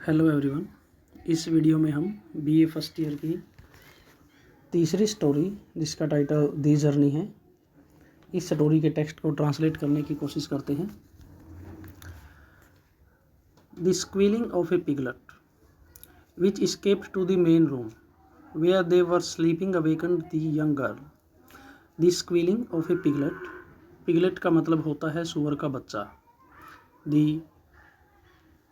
Hello everyone. इस video में हम बीए फर्स्ट ईयर की तीसरी स्टोरी जिसका टाइटल दी जर्नी है, इस स्टोरी के टेक्स्ट को ट्रांसलेट करने की कोशिश करते हैं। The squealing of a piglet which escaped to the main room where they were sleeping awakened the young girl. The squealing of a piglet, piglet का मतलब होता है सूअर का बच्चा। The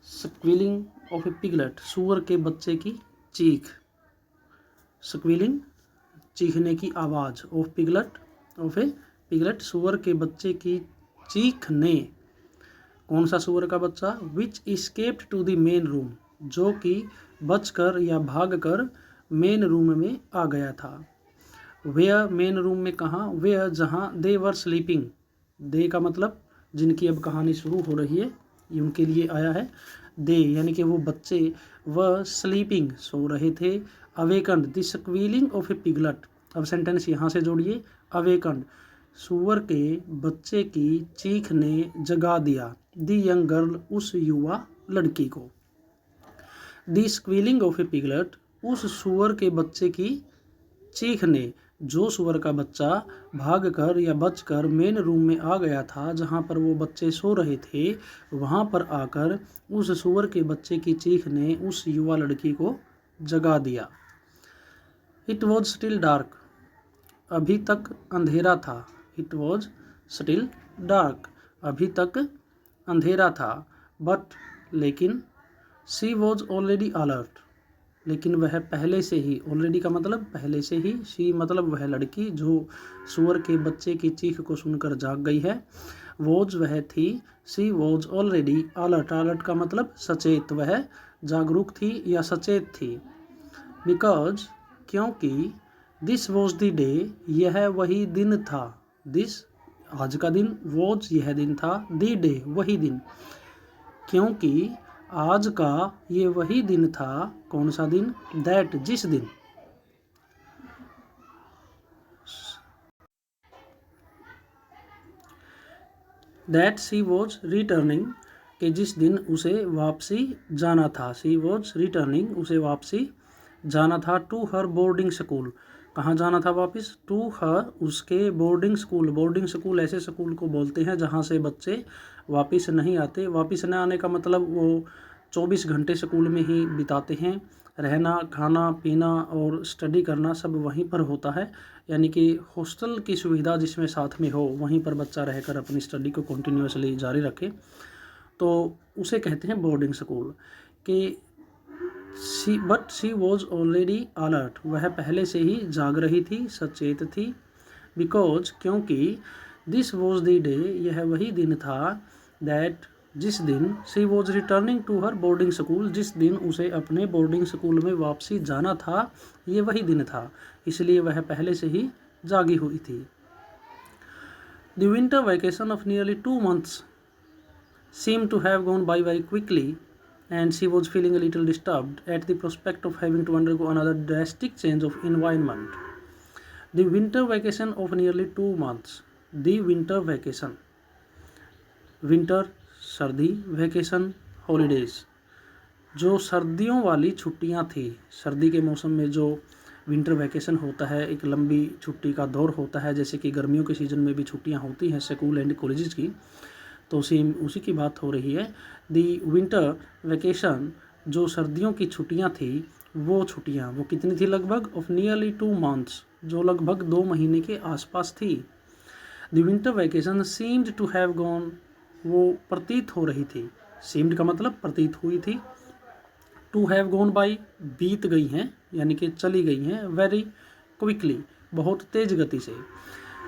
squealing of a piglet, सूअर के बच्चे की चीख। स्क्वीलिंग, चीखने की आवाज़। ऑफ ए पिगलेट, सूअर के बच्चे की चीख ने। कौन सा सूअर का बच्चा? Which escaped to the main room, जो कि बचकर या भागकर मेन रूम में आ गया था। वेयर, मेन रूम में कहाँ? वेयर, जहाँ। दे वर स्लीपिंग, दे का मतलब जिनकी अब कहानी शुरू हो रही है, ये उनके लिए आया है। दे यानी कि वो बच्चे, वह स्लीपिंग, सो रहे थे। Awakened, the squealing of a piglet, अब सेंटेंस यहाँ से जोड़िए। अवेकन्ड, सूअर के बच्चे की चीख ने जगा दिया। द यंग गर्ल, उस युवा लड़की को। The squealing of a piglet, उस सूअर के बच्चे की चीख ने, जो सूअर का बच्चा भागकर या बचकर मेन रूम में आ गया था जहाँ पर वो बच्चे सो रहे थे, वहाँ पर आकर उस सूअर के बच्चे की चीख ने उस युवा लड़की को जगा दिया। इट वॉज स्टिल डार्क, अभी तक अंधेरा था। इट वॉज स्टिल डार्क, अभी तक अंधेरा था। बट, लेकिन। शी वॉज ऑलरेडी अलर्ट, लेकिन वह पहले से ही, ऑलरेडी का मतलब पहले से ही, शी मतलब वह लड़की जो सूअर के बच्चे की चीख को सुनकर जाग गई है। वॉज वह थी, she was already alert, alert का मतलब सचेत, वह जागरूक थी या सचेत थी। बिकॉज, क्योंकि। दिस वॉज द डे, यह वही दिन था। दिस, आज का दिन। वॉज, यह दिन था। द डे, वही दिन। क्योंकि आज का ये वही दिन था। कौन सा दिन? दैट, जिस दिन। दैट शी वॉज रिटर्निंग, कि जिस दिन उसे वापसी जाना था। शी वॉज रिटर्निंग, उसे वापसी जाना था। टू हर बोर्डिंग स्कूल, कहाँ जाना था वापस? टू हर, उसके बोर्डिंग स्कूल। बोर्डिंग स्कूल ऐसे स्कूल को बोलते हैं जहाँ से बच्चे वापस नहीं आते। वापस न आने का मतलब वो 24 घंटे स्कूल में ही बिताते हैं। रहना, खाना पीना और स्टडी करना सब वहीं पर होता है, यानी कि हॉस्टल की सुविधा जिसमें साथ में हो, वहीं पर बच्चा रहकर अपनी स्टडी को कंटिन्यूसली जारी रखे, तो उसे कहते हैं बोर्डिंग स्कूल। कि शी वॉज ऑलरेडी अलर्ट, वह पहले से ही जाग रही थी, सचेत थी। बिकॉज, क्योंकि। दिस वॉज द डे, यह वही दिन था। दैट, जिस दिन। She was returning to her boarding school, जिस दिन उसे अपने बोर्डिंग स्कूल में वापसी जाना था, ये वही दिन था, इसलिए वह पहले से ही जागी हुई थी। The winter vacation of nearly 2 months seemed to have gone by very quickly, and she was feeling a little disturbed at the prospect of having to undergo another drastic change of environment. The winter vacation of nearly 2 months. The winter vacation. Winter, सर्दी, vacation, holidays, जो सर्दियों वाली छुट्टियां थी। सर्दी के मौसम में जो विंटर वैकेशन होता है, एक लंबी छुट्टी का दौर होता है, जैसे कि गर्मियों के सीज़न में भी छुट्टियां होती हैं स्कूल एंड कॉलेजेस की, तो सेम उसी की बात हो रही है। दी विंटर वैकेशन, जो सर्दियों की छुट्टियां थी, वो छुट्टियां, वो कितनी थी? लगभग ऑफ नियरली 2 months, जो लगभग 2 महीने के आसपास थी। The winter vacation seemed to have gone, वो प्रतीत हो रही थी। सीम्ड का मतलब प्रतीत हुई थी। टू हैव गॉन बाई, बीत गई हैं, यानी कि चली गई हैं। वेरी क्विकली, बहुत तेज गति से।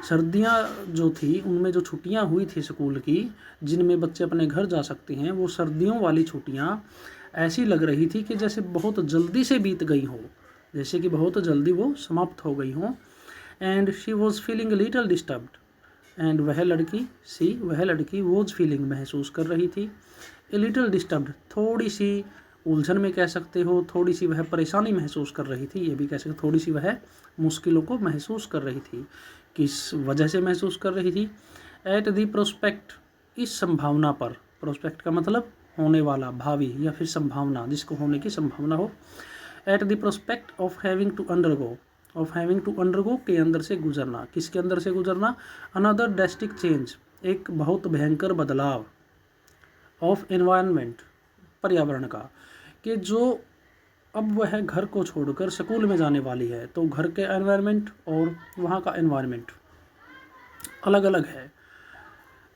सर्दियाँ जो थी, उनमें जो छुट्टियाँ हुई थी स्कूल की, जिनमें बच्चे अपने घर जा सकते हैं, वो सर्दियों वाली छुट्टियाँ ऐसी लग रही थी कि जैसे बहुत जल्दी से बीत गई हो, जैसे कि बहुत जल्दी वो समाप्त हो गई हों। And she was feeling little disturbed, and वह लड़की वॉज फीलिंग, महसूस कर रही थी। ए लिटिल डिस्टर्ब्ड, थोड़ी सी उलझन में कह सकते हो, थोड़ी सी वह परेशानी महसूस कर रही थी, ये भी कह सकते, थोड़ी सी वह मुश्किलों को महसूस कर रही थी। किस वजह से महसूस कर रही थी? एट दी प्रोस्पेक्ट, इस संभावना पर। प्रोस्पेक्ट का मतलब होने वाला, भावी या फिर संभावना, जिसको होने की संभावना हो। At the prospect of having to undergo, of having to undergo के अंदर से गुजरना, किसके अंदर से गुजरना, अनदर ड्रेस्टिक चेंज, एक बहुत भयंकर बदलाव, ऑफ एनवायरनमेंट, पर्यावरण का, कि जो अब वह घर को छोड़कर स्कूल में जाने वाली है, तो घर के एनवायरनमेंट और वहाँ का एनवायरनमेंट अलग अलग है।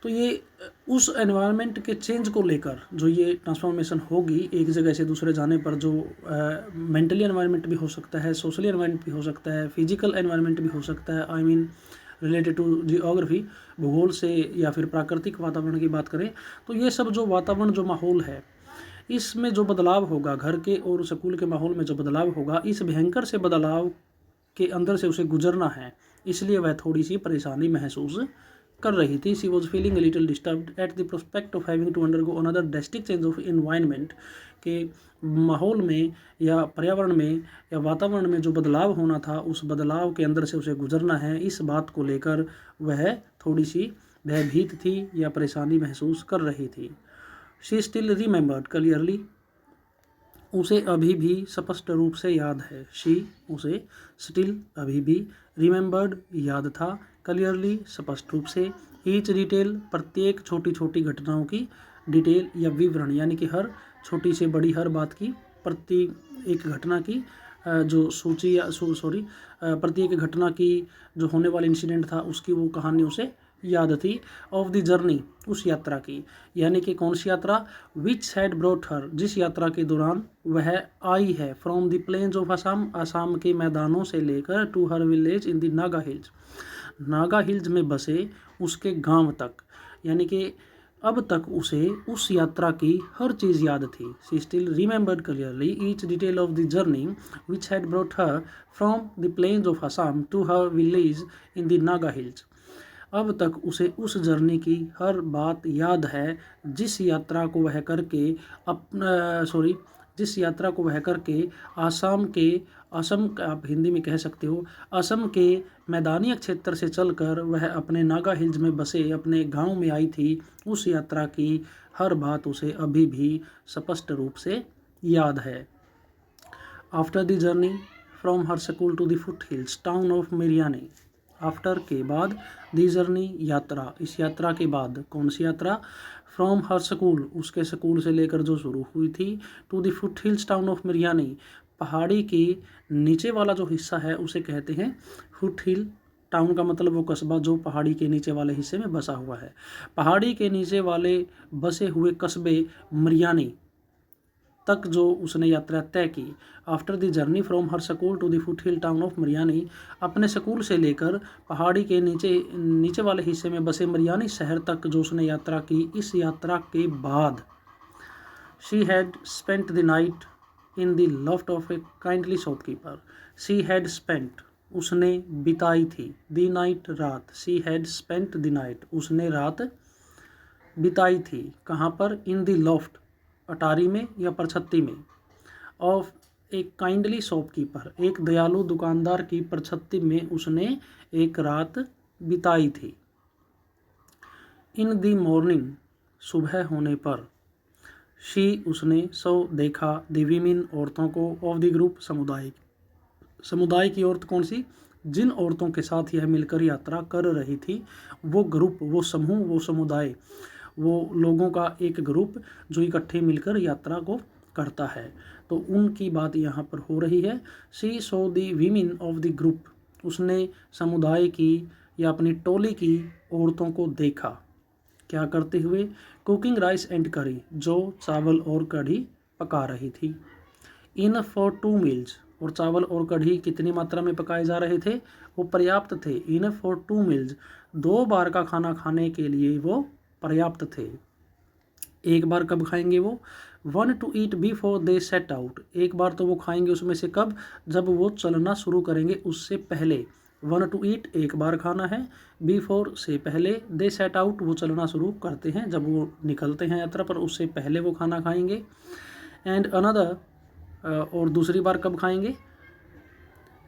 तो ये उस एनवायरनमेंट के चेंज को लेकर जो ये ट्रांसफॉर्मेशन होगी एक जगह से दूसरे जाने पर, जो मेंटली एनवायरनमेंट भी हो सकता है, सोशली एनवायरनमेंट भी हो सकता है, फिजिकल एनवायरनमेंट भी हो सकता है, I mean related to geography, भूगोल से, या फिर प्राकृतिक वातावरण की बात करें, तो ये सब जो वातावरण, जो माहौल है, इसमें जो बदलाव होगा, घर के और स्कूल के माहौल में जो बदलाव होगा, इस भयंकर से बदलाव के अंदर से उसे गुजरना है, इसलिए वह थोड़ी सी परेशानी महसूस कर रही थी। She was feeling a little disturbed at the prospect of having to undergo another drastic change of environment, के माहौल में या पर्यावरण में या वातावरण में जो बदलाव होना था, उस बदलाव के अंदर से उसे गुजरना है, इस बात को लेकर वह थोड़ी सी भयभीत थी या परेशानी महसूस कर रही थी। शी स्टिल रिमेंबर्ड क्लियरली, उसे अभी भी स्पष्ट रूप से याद है। शी, उसे, स्टिल, अभी भी, रिमेंबर्ड, याद था, क्लियरली, स्पष्ट रूप से, ईच डिटेल, प्रत्येक छोटी छोटी घटनाओं की डिटेल या विवरण, यानी कि हर छोटी से बड़ी हर बात की, प्रति एक घटना की जो सूची या प्रत्येक घटना की जो होने वाला इंसिडेंट था उसकी वो कहानी उसे याद थी। ऑफ द जर्नी, उस यात्रा की, यानी कि कौन सी यात्रा, विच हैड ब्रोट हर, जिस यात्रा के दौरान वह आई है, from the plains of Assam, Assam के मैदानों से लेकर, to her village in the Naga Hills, Naga Hills में बसे उसके गांव तक, यानी कि अब तक उसे उस यात्रा की हर चीज़ याद थी। She still remembered clearly each detail of the journey which had brought her from the plains of Assam to her village in the Naga Hills, अब तक उसे उस जर्नी की हर बात याद है जिस यात्रा को वह करके जिस यात्रा को वह करके असम आप हिंदी में कह सकते हो, असम के मैदानी क्षेत्र से चलकर वह अपने नागा हिल्स में बसे अपने गांव में आई थी, उस यात्रा की हर बात उसे अभी भी स्पष्ट रूप से याद है। After the journey from her school to the foothills town of Miriani, after के बाद, दी जर्नी, यात्रा, इस यात्रा के बाद, कौन सी यात्रा, फ्रॉम हर स्कूल, उसके स्कूल से लेकर जो शुरू हुई थी, to the foothills town of Miriani, पहाड़ी की नीचे वाला जो हिस्सा है उसे कहते हैं फुट हिल। टाउन का मतलब वो कस्बा जो पहाड़ी के नीचे वाले हिस्से में बसा हुआ है, पहाड़ी के नीचे वाले बसे हुए कस्बे मिरियानी तक जो उसने यात्रा तय की। After the journey from her school to the foothill town of Miriani, अपने स्कूल से लेकर पहाड़ी के नीचे वाले हिस्से में बसे मिरियानी शहर तक जो उसने यात्रा की, इस यात्रा के बाद, she had spent the night in the loft of A kindly shopkeeper, she had spent, उसने बिताई थी, द नाइट, रात, she had spent the night, उसने रात बिताई थी, कहाँ पर, इन द लॉफ्ट, अटारी में या परछत्ती में, ऑफ एक काइंडली शॉपकीपर, एक दयालु दुकानदार की परछत्ती में उसने एक रात बिताई थी। इन द मॉर्निंग, सुबह होने पर, शी, उसने, सो, देखा, द वीमेन, औरतों को, ऑफ द ग्रुप, समुदाय की औरत कौन सी, जिन औरतों के साथ यह मिलकर यात्रा कर रही थी, वो ग्रुप, वो समूह, वो समुदाय, वो लोगों का एक ग्रुप जो इकट्ठे मिलकर यात्रा को करता है, तो उनकी बात यहाँ पर हो रही है। She so the women of the group, उसने समुदाय की या अपनी टोली की औरतों को देखा, क्या करते हुए, कुकिंग राइस एंड करी, जो चावल और कढ़ी पका रही थी। इन फॉर 2 मील्स, और चावल और कढ़ी कितनी मात्रा में पकाए जा रहे थे, वो पर्याप्त थे। इन फॉर 2 मील्स, 2 बार का खाना खाने के लिए वो पर्याप्त थे। एक बार कब खाएंगे वो, 1 to eat before they set out, एक बार तो वो खाएंगे उसमें से कब, जब वो चलना शुरू करेंगे उससे पहले। 1 to eat, एक बार खाना है, before, से पहले, they set out, वो चलना शुरू करते हैं, जब वो निकलते हैं यात्रा पर उससे पहले वो खाना खाएंगे। एंड अनदर, और दूसरी बार कब खाएंगे,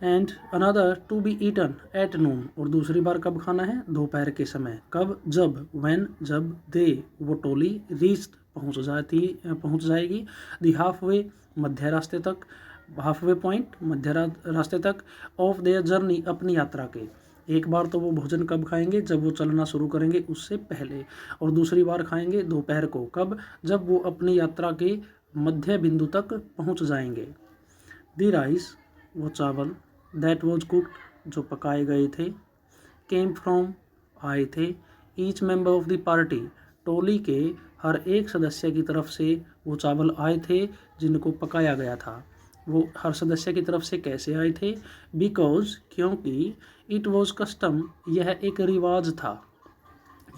and another to be eaten at noon, और दूसरी बार कब खाना है, दोपहर के समय, कब, जब, व्हेन, जब, दे, वो टोली, रीच्ड, पहुँच जाएगी। दी हाफ वे, मध्य रास्ते तक, हाफ वे पॉइंट, मध्य रास्ते तक, ऑफ देयर जर्नी, अपनी यात्रा के। एक बार तो वो भोजन कब खाएंगे, जब वो चलना शुरू करेंगे उससे पहले, और दूसरी बार खाएंगे दोपहर को, कब, जब वो अपनी यात्रा के मध्य बिंदु तक पहुंच जाएंगे। दी राइस, वो चावल, दैट वॉज कुक्ड, जो पकाए गए थे, केम फ्रॉम, आए थे, each member of the party, टोली के हर एक सदस्य की तरफ से वो चावल आए थे जिनको पकाया गया था। वो हर सदस्य की तरफ से कैसे आए थे? बिकॉज, क्योंकि, इट वॉज कस्टम, यह एक रिवाज था,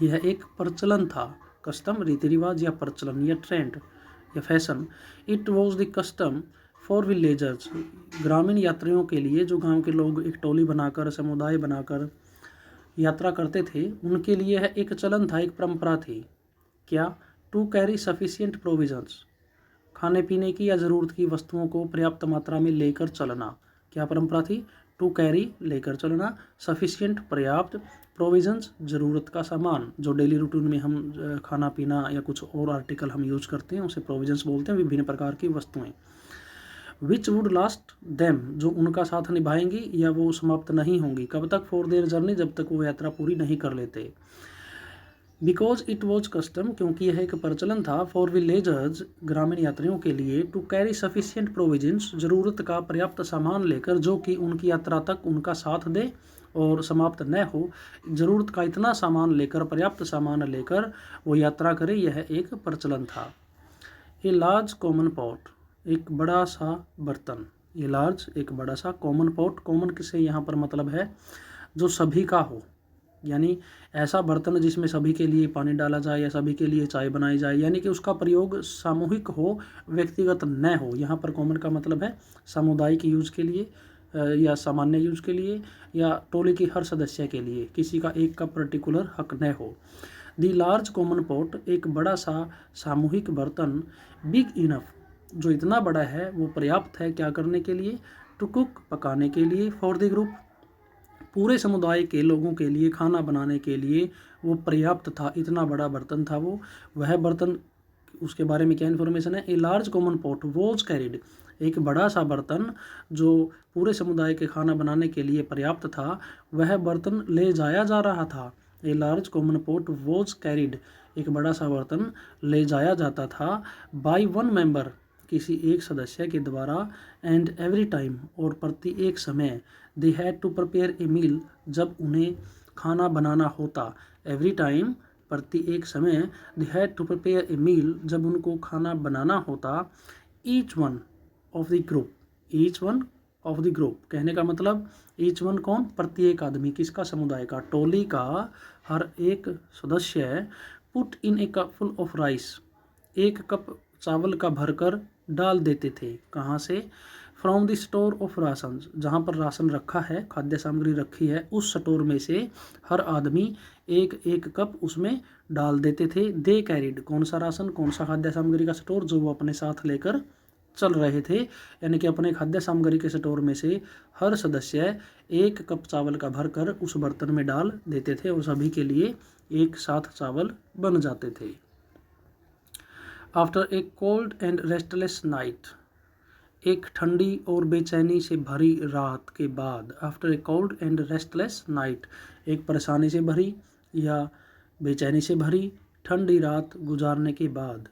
यह एक प्रचलन था। कस्टम रीति रिवाज या प्रचलन या ट्रेंड या fashion. It was the custom for villagers, ग्रामीण यात्रियों के लिए, जो गांव के लोग एक टोली बनाकर, समुदाय बनाकर यात्रा करते थे, उनके लिए यह एक चलन था, एक परंपरा थी। क्या? टू कैरी सफिशिएंट प्रोविजंस, खाने पीने की या ज़रूरत की वस्तुओं को पर्याप्त मात्रा में लेकर चलना। क्या परंपरा थी? टू कैरी, लेकर चलना, सफिशिएंट, पर्याप्त, प्रोविजंस, ज़रूरत का सामान, जो डेली रूटीन में हम खाना पीना या कुछ और आर्टिकल हम यूज करते हैं उसे प्रोविजंस बोलते हैं, विभिन्न प्रकार की वस्तुएं। विच वुड लास्ट देम, जो उनका साथ निभाएंगी या वो समाप्त नहीं होंगी, कब तक? फॉर देयर जर्नी, जब तक वो यात्रा पूरी नहीं कर लेते। बिकॉज इट वॉज कस्टम, क्योंकि यह एक प्रचलन था, फॉर विलेजर्स, ग्रामीण यात्रियों के लिए, टू कैरी सफिशिएंट प्रोविजंस, जरूरत का पर्याप्त सामान लेकर, जो कि उनकी यात्रा तक उनका साथ दे और समाप्त न हो। जरूरत का इतना सामान लेकर, पर्याप्त सामान लेकर वो यात्रा करे, यह एक प्रचलन था। ए लार्ज कॉमन पॉट, एक बड़ा सा बर्तन। ये लार्ज, एक बड़ा सा, कॉमन पॉट, कॉमन किसे यहाँ पर मतलब है जो सभी का हो, यानी ऐसा बर्तन जिसमें सभी के लिए पानी डाला जाए या सभी के लिए चाय बनाई जाए, यानी कि उसका प्रयोग सामूहिक हो, व्यक्तिगत न हो। यहाँ पर कॉमन का मतलब है सामुदायिक यूज के लिए या सामान्य यूज के लिए या टोली के हर सदस्य के लिए, किसी का एक का पर्टिकुलर हक न हो। दी लार्ज कॉमन पॉट, एक बड़ा सा सामूहिक बर्तन, बिग इनफ, जो इतना बड़ा है वो पर्याप्त है, क्या करने के लिए? टू कुक, पकाने के लिए, फॉर द ग्रुप, पूरे समुदाय के लोगों के लिए खाना बनाने के लिए वो पर्याप्त था, इतना बड़ा बर्तन था वो। वह बर्तन, उसके बारे में क्या इन्फॉर्मेशन है? A large common pot was carried, एक बड़ा सा बर्तन जो पूरे समुदाय के खाना बनाने के लिए पर्याप्त था, वह बर्तन ले जाया जा रहा था। A large common pot was carried, एक बड़ा सा बर्तन ले जाया जाता था, बाय वन मेंबर, किसी एक सदस्य के द्वारा, एंड एवरी टाइम, और प्रति एक समय, they had to prepare a meal, जब उन्हें खाना बनाना होता, एवरी टाइम, प्रति एक समय, they had to prepare a meal, जब उनको खाना बनाना होता, each one of the group, each one of the group, कहने का मतलब ईच वन कौन? प्रत्येक आदमी, किसका? समुदाय का, टोली का हर एक सदस्य, put in A cup full of rice, एक कप चावल का भरकर डाल देते थे, कहाँ से? From the store of ration, जहाँ पर राशन रखा है, खाद्य सामग्री रखी है, उस स्टोर में से हर आदमी एक एक कप उसमें डाल देते थे। दे कैरिड, कौन सा राशन, कौन सा खाद्य सामग्री का स्टोर, जो वो अपने साथ लेकर चल रहे थे, यानी कि अपने खाद्य सामग्री के स्टोर में से हर सदस्य एक कप चावल का भरकर उस बर्तन में डाल देते थे और सभी के लिए एक साथ चावल बन जाते थे। After a cold and restless night, एक ठंडी और बेचैनी से भरी रात के बाद, after a cold and restless night, एक परेशानी से भरी या बेचैनी से भरी ठंडी रात गुजारने के बाद,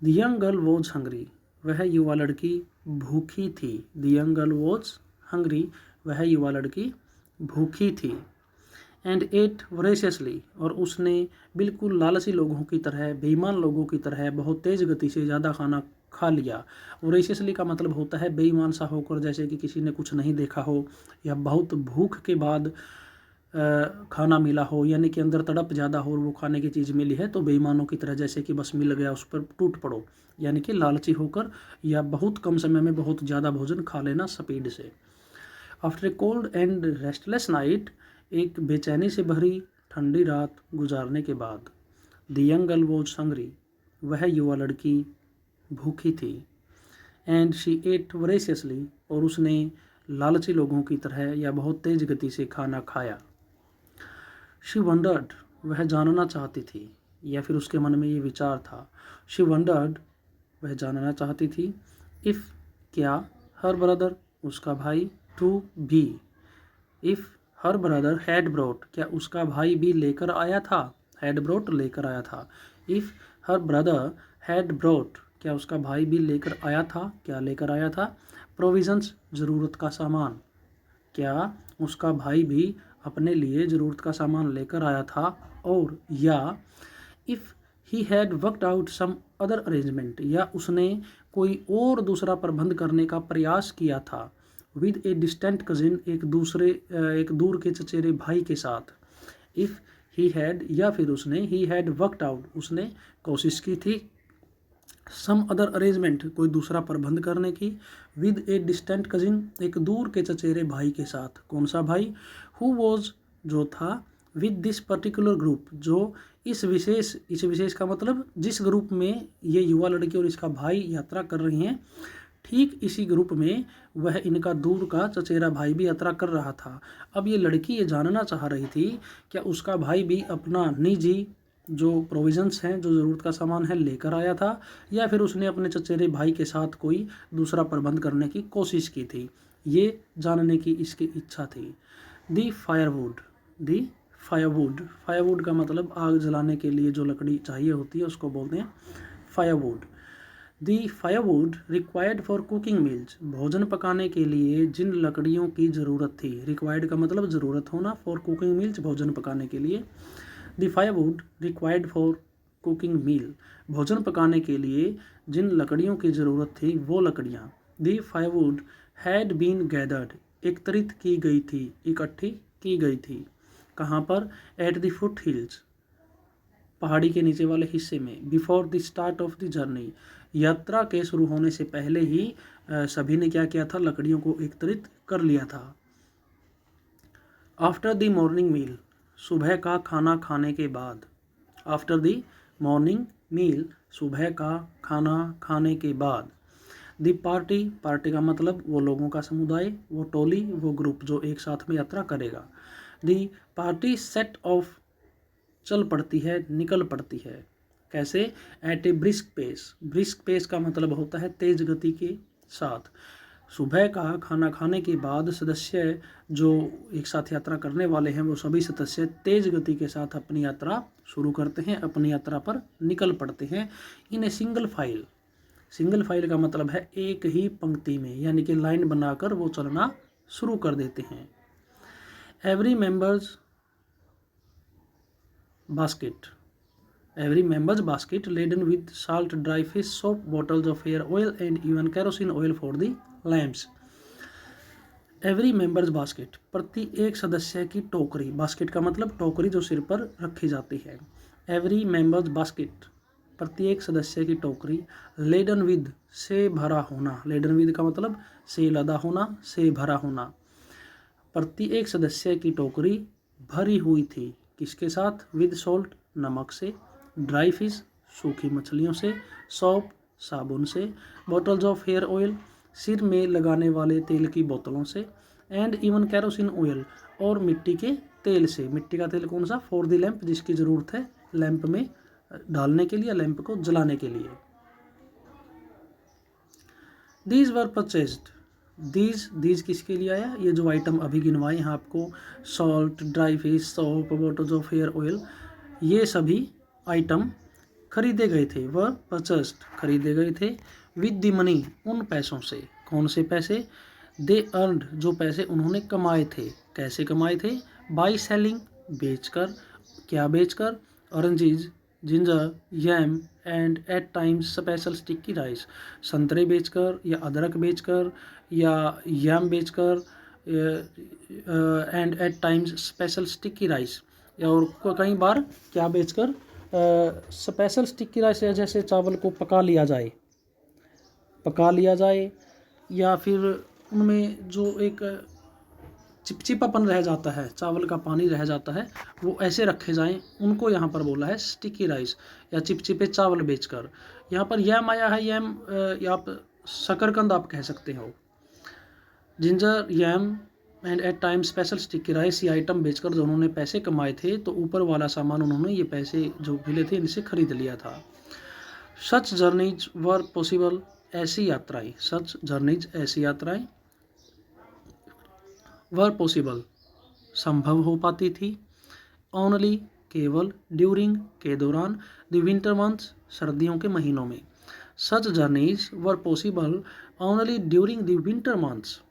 the young girl was hungry, वह युवा लड़की भूखी थी। The young girl was hungry, वह युवा लड़की भूखी थी। एंड एट वोरेशियसली, और उसने बिल्कुल लालची लोगों की तरह, बेईमान लोगों की तरह बहुत तेज़ गति से ज़्यादा खाना खा लिया। वोरेशियसली का मतलब होता है बेईमान सा होकर, जैसे कि किसी ने कुछ नहीं देखा हो या बहुत भूख के बाद खाना मिला हो, यानी कि अंदर तड़प ज़्यादा हो और वो खाने की चीज़ मिली है, तो बेईमानों की तरह जैसे कि बस मिल गया उस पर टूट पड़ो, यानी कि लालची होकर या बहुत कम समय में बहुत ज़्यादा भोजन खा लेना स्पीड से। After a cold and restless night, एक बेचैनी से भरी ठंडी रात गुजारने के बाद, the young girl was hungry, वह युवा लड़की भूखी थी। एंड शी एट वोरेशियसली, और उसने लालची लोगों की तरह या बहुत तेज गति से खाना खाया। शी वंडर्ड, वह जानना चाहती थी, या फिर उसके मन में ये विचार था। शी वंडर्ड, वह जानना चाहती थी। इफ़, क्या, हर ब्रदर, उसका भाई, टू, भी। If her brother had brought, क्या उसका भाई भी लेकर आया था, हैड ब्रोट लेकर आया था। If her brother had brought, क्या उसका भाई भी लेकर आया था, क्या लेकर आया था। प्रोविजंस, ज़रूरत का सामान, क्या उसका भाई भी अपने लिए ज़रूरत का सामान लेकर आया था। और या if he had worked out some other arrangement, या उसने कोई और दूसरा प्रबंध करने का प्रयास किया था। विद ए डिस्टेंट कजिन, एक दूर के चचेरे भाई के साथ। इफ़ ही हैड, या फिर उसने, ही हैड वर्कड आउट, उसने कोशिश की थी। सम अदर अरेंजमेंट, कोई दूसरा प्रबंध करने की। विद ए डिस्टेंट कजिन, एक दूर के चचेरे भाई के साथ। कौन सा भाई। हु वॉज, जो था। विद दिस पर्टिकुलर ग्रुप, जो इस विशेष का मतलब जिस ग्रुप में ये युवा लड़की और इसका भाई यात्रा कर रही हैं, ठीक इसी ग्रुप में वह इनका दूर का चचेरा भाई भी यात्रा कर रहा था। अब ये लड़की ये जानना चाह रही थी क्या उसका भाई भी अपना निजी जो प्रोविजंस हैं, जो ज़रूरत का सामान है, लेकर आया था, या फिर उसने अपने चचेरे भाई के साथ कोई दूसरा प्रबंध करने की कोशिश की थी। ये जानने की इसकी इच्छा थी। दी फायरवुड, दी फायरवुड का मतलब आग जलाने के लिए जो लकड़ी चाहिए होती है उसको बोलते हैं firewood. The firewood required for cooking meals, भोजन पकाने के लिए जिन लकड़ियों की ज़रूरत थी। रिक्वायर्ड का मतलब ज़रूरत होना, फॉर कुकिंग मील्स भोजन पकाने के लिए। दी फायरवुड रिक्वायर्ड फॉर कुकिंग मील, भोजन पकाने के लिए जिन लकड़ियों की ज़रूरत थी वो लकड़ियाँ। दी फायरवुड हैड बीन गैदर्ड, एकत्रित की गई थी, इकट्ठी की गई थी। कहाँ पर। एट द फुट हिल्स, पहाड़ी के नीचे वाले हिस्से में। Before the start of the journey, यात्रा के शुरू होने से पहले ही सभी ने क्या किया था, लकड़ियों को एकत्रित कर लिया था। आफ्टर द मॉर्निंग मील, सुबह का खाना खाने के बाद। आफ्टर द मॉर्निंग मील, सुबह का खाना खाने के बाद। द पार्टी, पार्टी का मतलब वो लोगों का समुदाय, वो टोली, वो ग्रुप जो एक साथ में यात्रा करेगा। द पार्टी सेट ऑफ, चल पड़ती है, निकल पड़ती है। कैसे। एट ए ब्रिस्क पेस, ब्रिस्क पेस का मतलब होता है तेज गति के साथ। सुबह का खाना खाने के बाद सदस्य जो एक साथ यात्रा करने वाले हैं वो सभी सदस्य तेज गति के साथ अपनी यात्रा शुरू करते हैं, अपनी यात्रा पर निकल पड़ते हैं। In a single file, single file का मतलब है एक ही पंक्ति में, यानी कि लाइन बनाकर वो चलना शुरू कर देते हैं। Every members basket, every member's basket laden with salt, dry fish, soap, bottles of hair oil and even kerosene oil for the lamps. Every members basket, प्रति एक सदस्य की टोकरी। बास्केट का मतलब टोकरी जो सिर पर रखी जाती है। एवरी मेंबर्स बास्केट, प्रत्येक सदस्य की टोकरी। लेडन विद, से भरा होना। लेडन विद का मतलब से लदा होना, से भरा होना। प्रत्येक सदस्य की टोकरी भरी हुई थी, किसके साथ। विद सॉल्ट, नमक से। ड्राई फिश, सूखी मछलियों से। सोप, साबुन से। बॉटल्स ऑफ हेयर ऑयल, सिर में लगाने वाले तेल की बोतलों से। एंड इवन कैरोसिन ऑयल, और मिट्टी के तेल से। मिट्टी का तेल कौन सा। फॉर द लैंप, जिसकी ज़रूरत है लैंप में डालने के लिए, लैंप को जलाने के लिए। दीज वर परचेज्ड, दीज किसके लिए आया, ये जो आइटम अभी गिनवाए हैं आपको, salt, dry fish, soap, bottles of hair oil, ये सभी आइटम खरीदे गए थे। वह परचेस्ड, खरीदे गए थे। विद द मनी, उन पैसों से। कौन से पैसे। दे अर्नड, जो पैसे उन्होंने कमाए थे। कैसे कमाए थे। बाई सेलिंग, बेचकर। क्या बेचकर। Oranges, ginger, yam and at times special sticky rice, संतरे बेचकर या अदरक बेचकर या यम बेचकर, and at times special sticky rice, और कई बार क्या बेचकर, स्पेशल स्टिकी राइस, जैसे चावल को पका लिया जाए, या फिर उनमें जो एक चिपचिपापन रह जाता है, चावल का पानी रह जाता है, वो ऐसे रखे जाएं, उनको यहाँ पर बोला है स्टिकी राइस या चिपचिपे चावल बेचकर। यहाँ पर यम आया है, यम या आप शकरकंद आप कह सकते हो। Ginger, yam and at time special stick, किराए से आइटम बेचकर जो उन्होंने पैसे कमाए थे तो ऊपर वाला सामान उन्होंने ये पैसे जो मिले थे इनसे खरीद लिया था। सच जर्नीज वर पॉसिबल, ऐसी यात्राएं, सच जर्नीज ऐसी यात्राएं, वर पॉसिबल संभव हो पाती थी, ओनली केवल, ड्यूरिंग के दौरान, द विंटर मंथ्स सर्दियों के महीनों में। Such journeys were possible only during the winter months,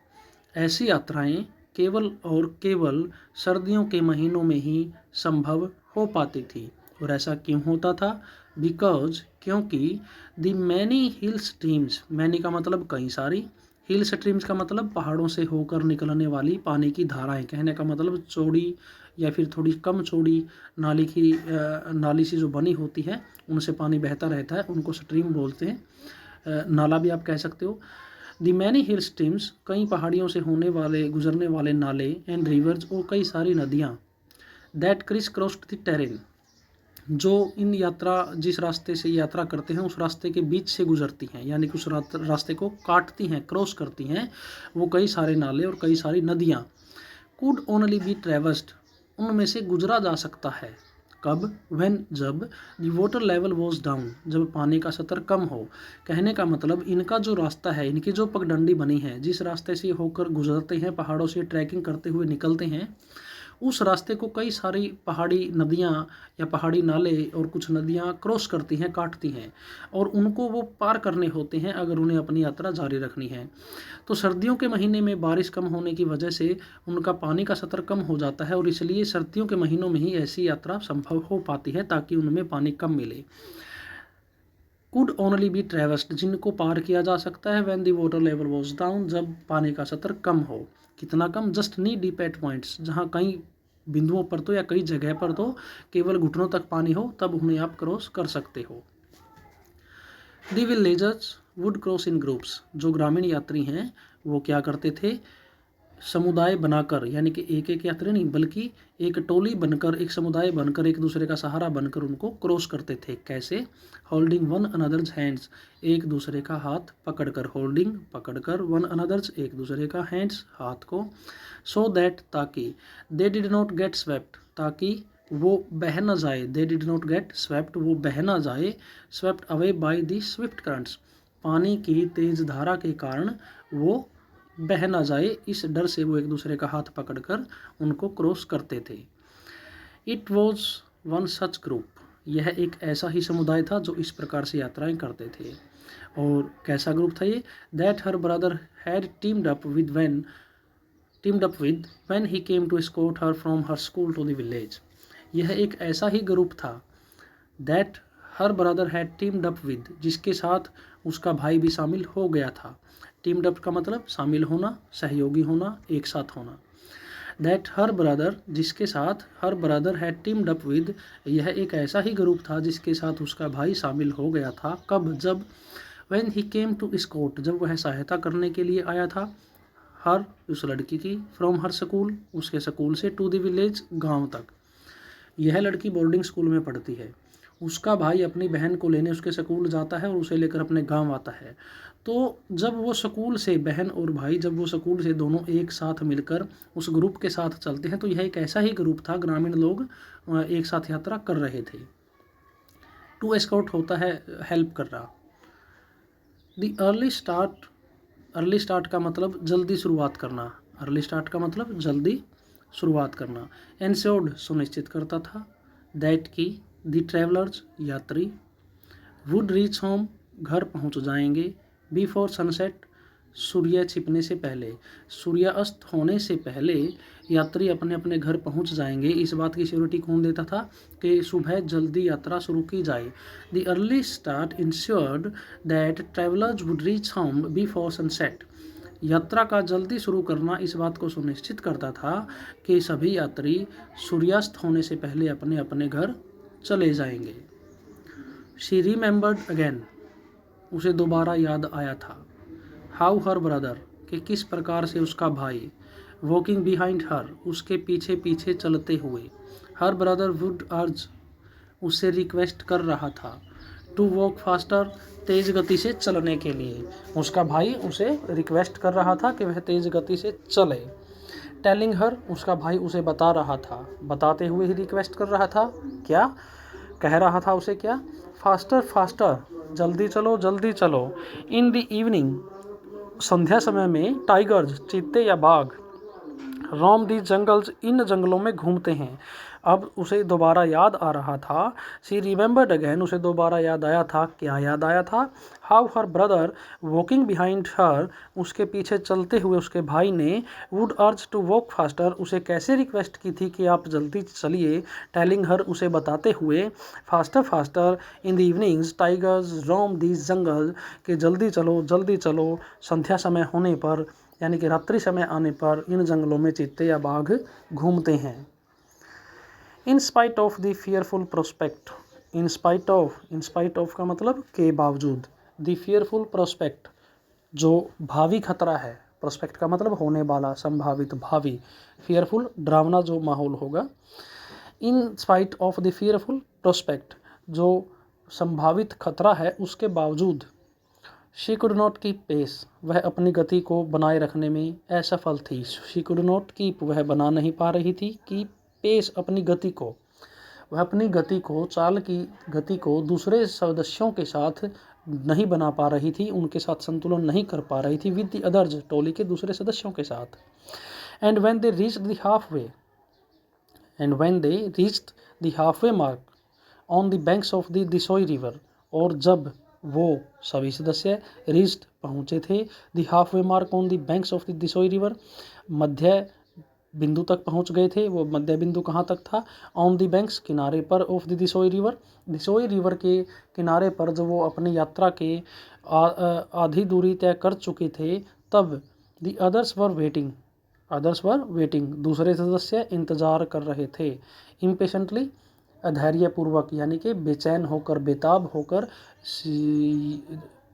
ऐसी यात्राएं केवल और केवल सर्दियों के महीनों में ही संभव हो पाती थी। और ऐसा क्यों होता था? बिकॉज, क्योंकि the many hill streams, many का मतलब कई सारी, हिल स्ट्रीम्स का मतलब पहाड़ों से होकर निकलने वाली पानी की धाराएं, कहने का मतलब चौड़ी या फिर थोड़ी कम चौड़ी नाली से जो बनी होती है उनसे पानी बहता रहता है, उनको स्ट्रीम बोलते हैं, नाला भी आप कह सकते हो। द मैनी हिल स्ट्रीम्स, कई पहाड़ियों से होने वाले गुजरने वाले नाले, एंड रिवर्स, और कई सारी नदियाँ, that criss crossed the terrain, जो इन यात्रा जिस रास्ते से यात्रा करते हैं उस रास्ते के बीच से गुजरती हैं, यानी कि उस रास्ते को काटती हैं, क्रॉस करती हैं, वो कई सारे नाले और कई सारी नदियाँ। कुड ओनली बी ट्रेवर्स्ड, उनमें से गुजरा जा सकता है। कब? व्हेन, जब, the water level was down, जब पानी का स्तर कम हो। कहने का मतलब इनका जो रास्ता है, इनकी जो पगडंडी बनी है, जिस रास्ते से होकर गुजरते हैं, पहाड़ों से ट्रैकिंग करते हुए निकलते हैं, उस रास्ते को कई सारी पहाड़ी नदियाँ या पहाड़ी नाले और कुछ नदियाँ क्रॉस करती हैं, काटती हैं, और उनको वो पार करने होते हैं अगर उन्हें अपनी यात्रा जारी रखनी है। तो सर्दियों के महीने में बारिश कम होने की वजह से उनका पानी का स्तर कम हो जाता है, और इसलिए सर्दियों के महीनों में ही ऐसी यात्रा संभव हो पाती है ताकि उनमें पानी कम मिले। कुड ओनली बी ट्रेवर्स्ड, जिनको पार किया जा सकता है, when the water level was down, जब पानी का स्तर कम हो। कितना कम? Just knee deep at points, जहाँ कई बिंदुओं पर तो या कई जगह पर तो केवल घुटनों तक पानी हो, तब उन्हें आप क्रॉस कर सकते हो। The villagers would cross in groups, जो ग्रामीण यात्री हैं वो क्या करते थे? समुदाय बनाकर, यानी कि एक एक यात्री नहीं बल्कि एक टोली बनकर, एक समुदाय बनकर, एक दूसरे का सहारा बनकर उनको क्रॉस करते थे। कैसे? होल्डिंग वन अनदर्स हैंड्स, एक दूसरे का हाथ पकड़कर, होल्डिंग पकड़कर, वन अनदर्स एक दूसरे का, हैंड्स हाथ को, सो दैट ताकि, they did not gate swept, ताकि वो बह न जाए, they did not gate swept, वो बह न जाए, swept away by the Swift currents, पानी की तेज धारा के कारण वो बह ना जाए, इस डर से वो एक दूसरे का हाथ पकड़कर उनको क्रॉस करते थे। It was one such group, यह एक ऐसा ही समुदाय था जो इस प्रकार से यात्राएं करते थे। और कैसा ग्रुप था ये? That her brother had teamed up with when he came to escort her from her school to the village, यह एक ऐसा ही ग्रुप था। That her brother had teamed up with, जिसके साथ उसका भाई भी शामिल हो गया था। टीम्ड अप का मतलब शामिल होना, सहयोगी होना, एक साथ होना। दैट हर ब्रदर, जिसके साथ, हर brother had teamed up with, यह एक ऐसा ही ग्रुप था जिसके साथ उसका भाई शामिल हो गया था। कब? जब, when he came to escort, जब वह सहायता करने के लिए आया था, हर, उस लड़की की, फ्रॉम हर स्कूल, उसके स्कूल से, टू द विलेज, गाँव तक। यह लड़की बोर्डिंग स्कूल में पढ़ती है, उसका भाई अपनी बहन को लेने उसके स्कूल जाता है और उसे लेकर अपने गांव आता है। तो जब वो स्कूल से, बहन और भाई जब वो स्कूल से दोनों एक साथ मिलकर उस ग्रुप के साथ चलते हैं, तो यह एक ऐसा ही ग्रुप था, ग्रामीण लोग एक साथ यात्रा कर रहे थे। टू एस्कॉर्ट होता है हेल्प कर रहा। द अर्ली स्टार्ट का मतलब जल्दी शुरुआत करना, अर्ली स्टार्ट का मतलब जल्दी शुरुआत करना। एंश्योर्ड, सुनिश्चित करता था। दैट की, द ट्रैवलर्स, यात्री, वुड रीच होम, घर पहुंच जाएंगे, बिफोर सनसेट, सूर्य छिपने से पहले, सूर्यास्त होने से पहले यात्री अपने अपने घर पहुंच जाएंगे। इस बात की श्योरिटी कौन देता था? कि सुबह जल्दी यात्रा शुरू की जाए। The early start insured that travellers would reach home before sunset, यात्रा का जल्दी शुरू करना इस बात को सुनिश्चित करता था कि सभी यात्री सूर्यास्त होने से पहले अपने अपने घर चले जाएंगे। शी रिमेंबर्ड अगेन, उसे दोबारा याद आया था। हाउ हर ब्रदर, कि किस प्रकार से उसका भाई, वॉकिंग बिहाइंड हर, उसके पीछे पीछे चलते हुए, हर ब्रदर वुड अर्ज, उससे रिक्वेस्ट कर रहा था, टू वॉक फास्टर, तेज गति से चलने के लिए। उसका भाई उसे रिक्वेस्ट कर रहा था कि वह तेज गति से चले। टेलिंग हर, उसका भाई उसे बता रहा था, बताते हुए ही रिक्वेस्ट कर रहा था, क्या कह रहा था उसे, क्या, फास्टर फास्टर, जल्दी चलो जल्दी चलो। इन द इवनिंग, संध्या समय में, टाइगर्स, चीते या बाघ, रोम दी जंगल्स, इन जंगलों में घूमते हैं। अब उसे दोबारा याद आ रहा था, शी रिमेंबर्ड अगेन, उसे दोबारा याद आया था, क्या याद आया था, how her brother walking behind her, उसके पीछे चलते हुए उसके भाई ने, would urge to walk faster, उसे कैसे रिक्वेस्ट की थी कि आप जल्दी चलिए, टेलिंग हर, उसे बताते हुए, faster faster, in the evenings tigers roam these jungle, कि जल्दी चलो, संध्या समय होने पर, यानी कि रात्रि समय आने पर इन जंगलों में चीते या बाघ घूमते हैं। इन spite of the fearful prospect, in spite of का मतलब के बावजूद, द फियरफुल प्रोस्पेक्ट, जो भावी खतरा है, प्रोस्पेक्ट का मतलब होने वाला, संभावित, भावी, फियरफुल डरावना जो माहौल होगा। In spite of the fearful prospect, जो संभावित खतरा है उसके बावजूद, she could not keep pace, वह अपनी गति को बनाए रखने में असफल थी। शी कुड नॉट कीप, वह बना नहीं पा रही थी, कीप पेस, अपनी गति को, वह अपनी गति को, चाल की गति को दूसरे सदस्यों के साथ नहीं बना पा रही थी, उनके साथ संतुलन नहीं कर पा रही थी, विद द अदर्स, टोली के दूसरे सदस्यों के साथ। And when they reached the halfway mark on the banks of the Disoi river, और जब वो सभी सदस्य रीच्ड, पहुँचे थे, the halfway mark on the banks of the Disoi river, मध्य बिंदु तक पहुंच गए थे। वो मध्य बिंदु कहाँ तक था, ऑन दी बैंक्स, किनारे पर, ऑफ द दिसोई रिवर के किनारे पर, जब वो अपनी यात्रा के आधी दूरी तय कर चुके थे, तब द अदर्स वर वेटिंग, दूसरे सदस्य इंतजार कर रहे थे, इम्पेशेंटली, अधैर्यपूर्वक, यानी कि बेचैन होकर, बेताब होकर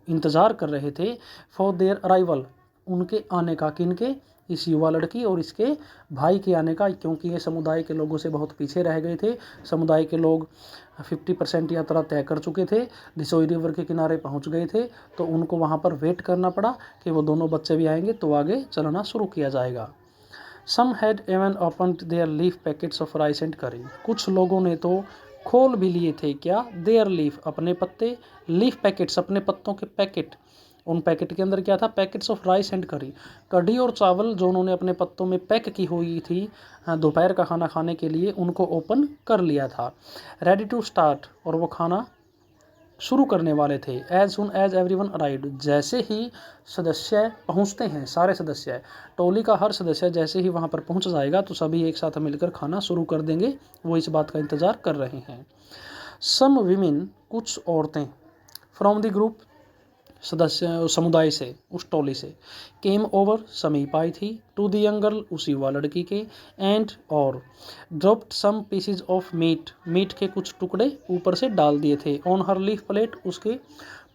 इंतजार कर रहे थे, फॉर देयर अराइवल, उनके आने का, किनके, इस युवा लड़की और इसके भाई के आने का, क्योंकि ये समुदाय के लोगों से बहुत पीछे रह गए थे। समुदाय के लोग 50% यात्रा तय कर चुके थे, दिसोई रिवर के किनारे पहुंच गए थे, तो उनको वहां पर वेट करना पड़ा कि वो दोनों बच्चे भी आएंगे तो आगे चलना शुरू किया जाएगा। Some had even opened their leaf packets of rice and curry, कुछ लोगों ने तो खोल भी लिए थे, क्या, देयर लीफ, अपने पत्ते, लीफ पैकेट्स, अपने पत्तों के पैकेट, उन पैकेट के अंदर क्या था, पैकेट्स ऑफ राइस एंड करी, कढ़ी और चावल जो उन्होंने अपने पत्तों में पैक की हुई थी दोपहर का खाना खाने के लिए, उनको ओपन कर लिया था। रेडी टू स्टार्ट, और वो खाना शुरू करने वाले थे। As soon as everyone arrived, जैसे ही सदस्य पहुंचते हैं, सारे सदस्य, टोली का हर सदस्य जैसे ही वहां पर पहुंच जाएगा तो सभी एक साथ मिलकर खाना शुरू कर देंगे, वो इस बात का इंतज़ार कर रहे हैं। सम विमेन, कुछ औरतें, फ्रॉम द ग्रुप, सदस्य समुदाय से, उस टोली से, केम ओवर, समीप आई थी, टू द यंग गर्ल, उस युवा लड़की के, एंड, और, dropped some pieces of meat, meat के कुछ टुकड़े ऊपर से डाल दिए थे, ऑन हर लीफ प्लेट, उसके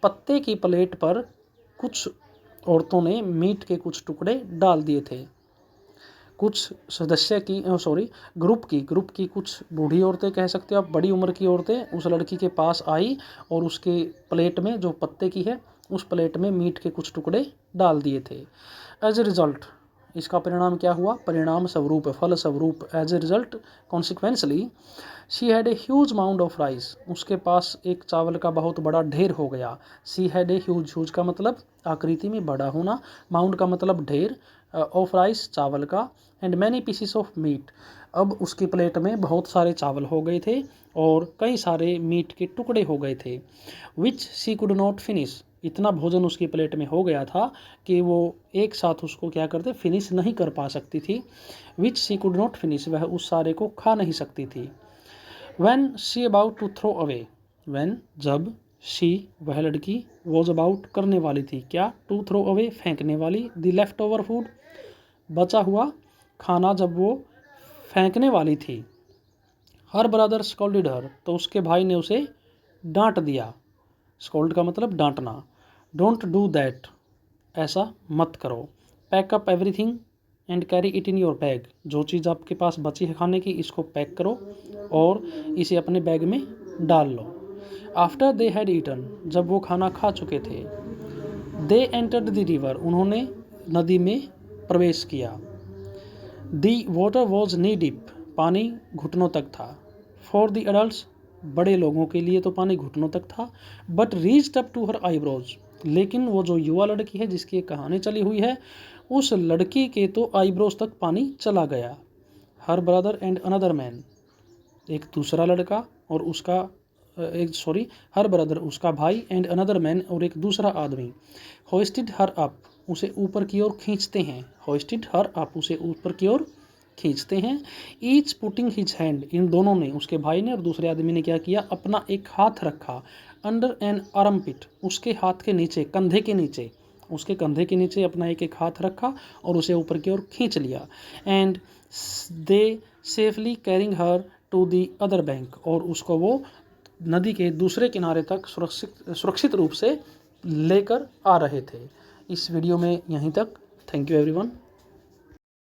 पत्ते की प्लेट पर कुछ औरतों ने मीट के कुछ टुकड़े डाल दिए थे। कुछ सदस्य की ग्रुप की कुछ बूढ़ी औरतें, कह सकते हो आप, बड़ी उम्र की औरतें उस लड़की के पास आई और उसके प्लेट में, जो पत्ते की है, उस प्लेट में मीट के कुछ टुकड़े डाल दिए थे। एज ए रिजल्ट, इसका परिणाम क्या हुआ, परिणाम स्वरूप, फल स्वरूप, as a result, consequently, she had a huge mound of rice, उसके पास एक चावल का बहुत बड़ा ढेर हो गया। शी हैड ए ह्यूज का मतलब आकृति में बड़ा होना, माउंड का मतलब ढेर, ऑफ राइस, चावल का, and many pieces of meat, अब उसकी प्लेट में बहुत सारे चावल हो गए थे और कई सारे मीट के टुकड़े हो गए थे। विच शी कुड नॉट फिनिश, इतना भोजन उसकी प्लेट में हो गया था कि वो एक साथ उसको क्या करते, फिनिश नहीं कर पा सकती थी। Which she could not finish, वह उस सारे को खा नहीं सकती थी। When she about to throw away, when, जब, शी, वह लड़की, वॉज अबाउट, करने वाली थी, क्या, टू थ्रो अवे, फेंकने वाली, द लेफ्ट ओवर फूड, बचा हुआ खाना जब वो फेंकने वाली थी। हर ब्रदर स्कोल्डेड हर, तो उसके भाई ने उसे डांट दिया। स्कोल्ड का मतलब डांटना। डोंट डू दैट, ऐसा मत करो। Pack up everything and carry it in your bag, जो चीज़ आपके पास बची है खाने की, इसको पैक करो और इसे अपने बैग में डाल लो। आफ्टर दे हैड ईटन, जब वो खाना खा चुके थे, दे एंटर्ड द रिवर, उन्होंने नदी में प्रवेश किया। The water was knee deep, पानी घुटनों तक था। फॉर द एडल्ट्स, बड़े लोगों के लिए तो पानी घुटनों तक था। But reached up to her eyebrows, लेकिन वो जो युवा लड़की है जिसकी कहानी चली हुई है, उस लड़की के तो आईब्रोज तक पानी चला गया। Her brother and another man, एक दूसरा लड़का और उसका हर ब्रदर उसका भाई, एंड अनदर मैन और एक दूसरा आदमी। होइस्टेड हर अप, उसे ऊपर की ओर खींचते हैं। होइस्टेड हर अप, उसे ऊपर की ओर खींचते हैं। ईच पुटिंग हिज हैंड, इन दोनों ने, उसके भाई ने और दूसरे आदमी ने क्या किया, अपना एक हाथ रखा। अंडर एन आर्मपिट, उसके हाथ के नीचे, कंधे के नीचे, उसके कंधे के नीचे अपना एक एक हाथ रखा और उसे ऊपर की ओर खींच लिया। And they safely carrying her to the other bank, और उसको वो नदी के दूसरे किनारे तक सुरक्षित रूप से लेकर आ रहे थे। इस वीडियो में यहीं तक। Thank you everyone.